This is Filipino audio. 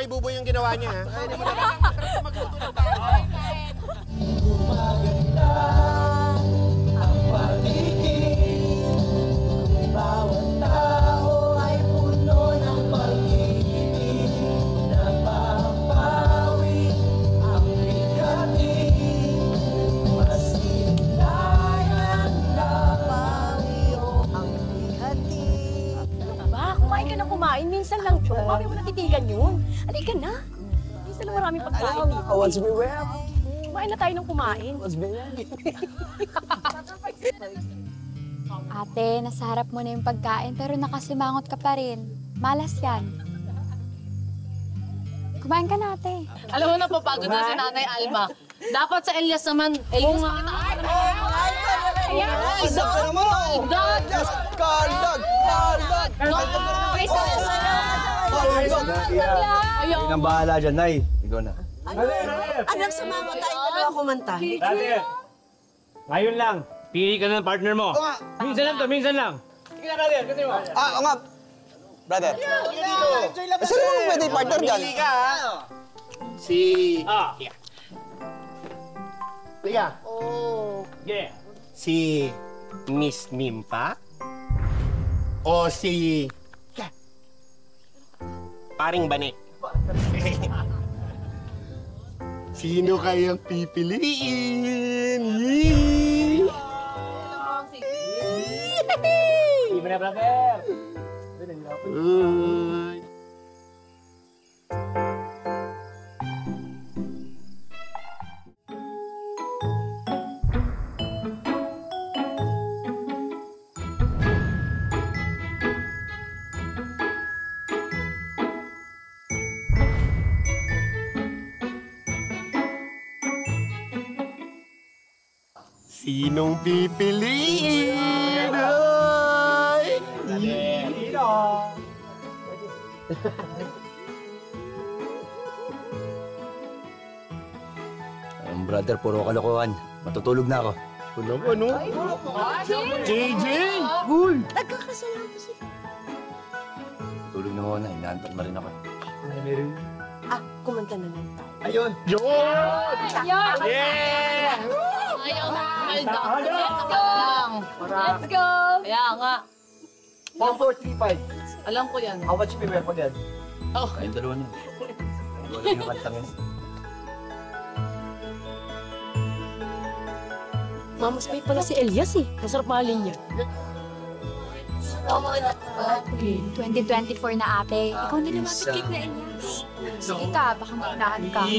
kay Buboy yung ginawa niya, ha? Ay, hindi mo na lang magluto ng tayo. Gumaganda ang paligid. Kung bawat tao ay puno ng pag-ibig. Napapawi ang bigati. Masilayan napawi ang bigati. Ba, kumain ka na kumain. Minsan lang to. Mami mo natitigan yun. Halika na. Minsan lang maraming pagkain dito. What's me well? Kumain na tayo ng kumain. What's me well? Ate, nasa harap mo na yung pagkain pero nakasimangot ka pa rin. Malas yan. Kumain ka na, ate. Alam mo, napapagod na si Nanay Alma. Dapat sa Elias naman, Elias na kita. Isang ka naman! Kaldag! Kaldag! Ayaw. Ang bahala dyan, Nay. Ikaw na. Anak, sumama tayo dalawa kumanta. Brother, ngayon lang, pili ka na ng partner mo. Minsan lang to, minsan lang. Sige na, brother, kasi mo. Oo nga. Brother. Sino naman pwede partner dyan? Pili ka, ha? Si... Liga. Yeah. Si Miss Mimpa? O si... Paring Banik? Sino kayang pipiliin? Sige na, brother. Uy. Sinong pipiliin? Ay! Brother, puro kalokohan. Matutulog na ako. Ano? JJ! Cool! Nagkakasalanan pa sila. Tulog na muna. Inaantok na rin ako. Kumanta na lang tayo. Ayun! Yun! Ayun! Yeah! Ayaw. Let's go. Let's go! Kaya nga. 4, 4, 3, 5. Alam ko yan. How much prepare pag yan? Oh. Kayong dalawa niyo. Dalawa lang yung kantang yun. Mamas May pala si Elias eh. Masarap mahalin niya. 2024 na, ate. Ikaw na naman cake na Elias. Sige ka, baka maunahan ka.